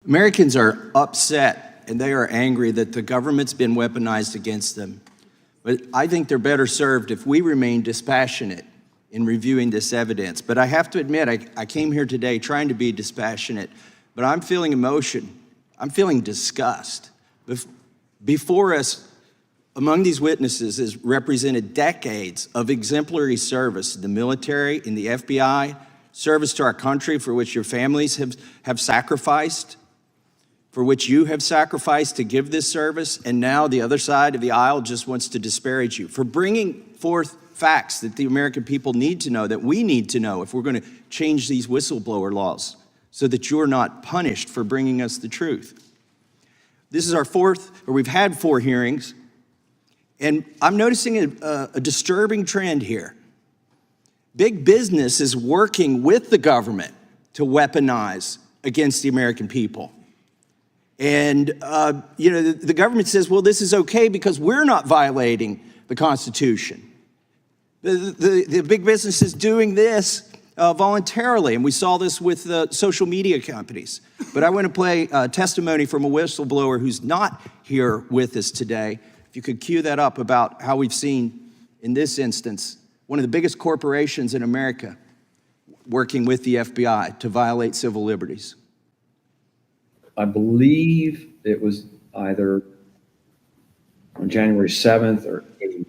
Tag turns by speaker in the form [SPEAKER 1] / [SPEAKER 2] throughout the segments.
[SPEAKER 1] Americans are upset and they are angry that the government's been weaponized against them. But I think they're better served if we remain dispassionate in reviewing this evidence. But I have to admit, I came here today trying to be dispassionate, but I'm feeling emotion. I'm feeling disgust. Before us, among these witnesses, is represented decades of exemplary service in the military, in the FBI, service to our country for which your families have sacrificed, for which you have sacrificed to give this service, and now the other side of the aisle just wants to disparage you for bringing forth facts that the American people need to know, that we need to know if we're going to change these whistleblower laws so that you're not punished for bringing us the truth. This is our we've had 4 hearings, and I'm noticing a disturbing trend here. Big business is working with the government to weaponize against the American people. And, the government says, well, this is okay because we're not violating the Constitution. The big business is doing this voluntarily, and we saw this with social media companies. But I want to play testimony from a whistleblower who's not here with us today. If you could cue that up about how we've seen, in this instance, one of the biggest corporations in America working with the FBI to violate civil liberties.
[SPEAKER 2] I believe it was either on January 7th or 8th,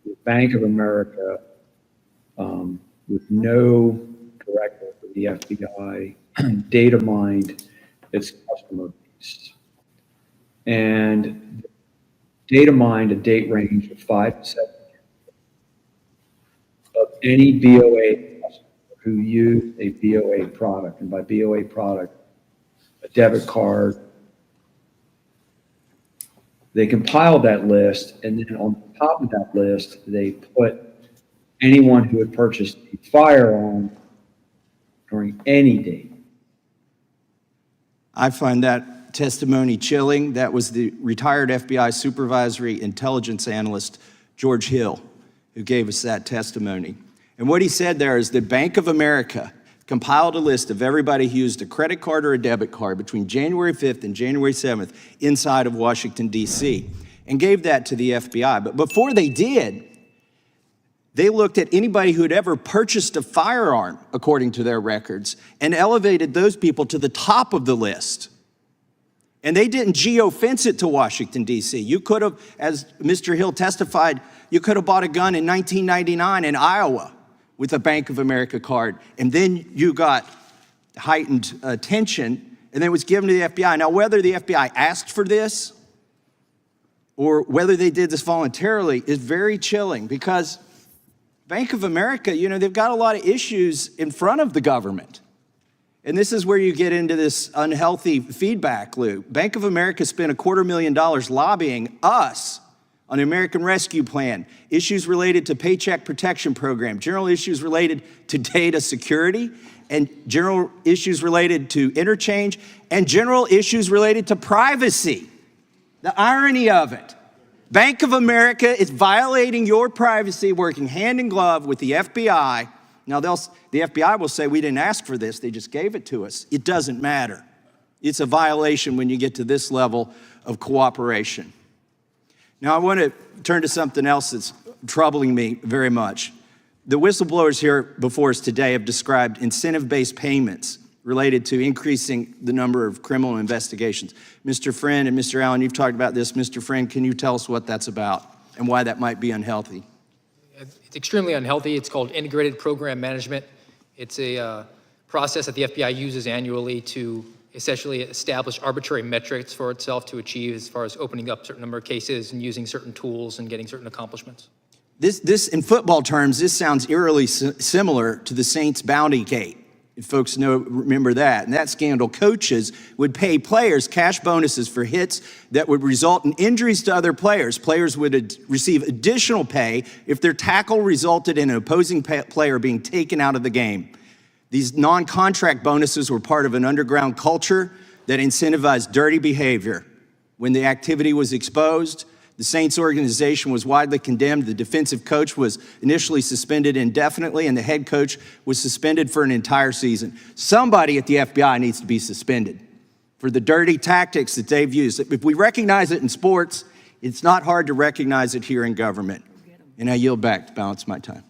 [SPEAKER 2] the Bank of America, with no directive from the FBI, data mined its customer base. And data mined a date range of 5 to 7 of any BOA customer who used a BOA product. And by BOA product, a debit card. They compiled that list, and then on top of that list, they put anyone who had purchased a firearm during any date.
[SPEAKER 1] I find that testimony chilling. That was the retired FBI supervisory intelligence analyst, George Hill, who gave us that testimony. And what he said there is that Bank of America compiled a list of everybody who used a credit card or a debit card between January 5th and January 7th inside of Washington, D.C., and gave that to the FBI. But before they did, they looked at anybody who had ever purchased a firearm, according to their records, and elevated those people to the top of the list. And they didn't geofence it to Washington, D.C. You could have, as Mr. Hill testified, you could have bought a gun in 1999 in Iowa with a Bank of America card, and then you got heightened attention, and then it was given to the FBI. Now, whether the FBI asked for this or whether they did this voluntarily is very chilling, because Bank of America, they've got a lot of issues in front of the government. And this is where you get into this unhealthy feedback loop. Bank of America spent $250,000 lobbying us on the American Rescue Plan, issues related to Paycheck Protection Program, general issues related to data security, and general issues related to interchange, and general issues related to privacy. The irony of it. Bank of America is violating your privacy, working hand in glove with the FBI. Now, the FBI will say, we didn't ask for this, they just gave it to us. It doesn't matter. It's a violation when you get to this level of cooperation. Now, I want to turn to something else that's troubling me very much. The whistleblowers here before us today have described incentive-based payments related to increasing the number of criminal investigations. Mr. Friend and Mr. Allen, you've talked about this. Mr. Friend, can you tell us what that's about and why that might be unhealthy?
[SPEAKER 3] It's extremely unhealthy. It's called integrated program management. It's a process that the FBI uses annually to essentially establish arbitrary metrics for itself to achieve as far as opening up a certain number of cases and using certain tools and getting certain accomplishments.
[SPEAKER 1] This in football terms, this sounds eerily similar to the Saints bounty gate. If folks remember that. And that scandal, coaches would pay players cash bonuses for hits that would result in injuries to other players. Players would receive additional pay if their tackle resulted in an opposing player being taken out of the game. These non-contract bonuses were part of an underground culture that incentivized dirty behavior. When the activity was exposed, the Saints organization was widely condemned. The defensive coach was initially suspended indefinitely, and the head coach was suspended for an entire season. Somebody at the FBI needs to be suspended. for the dirty tactics that they've used. If we recognize it in sports, it's not hard to recognize it here in government. And I yield back to balance my time.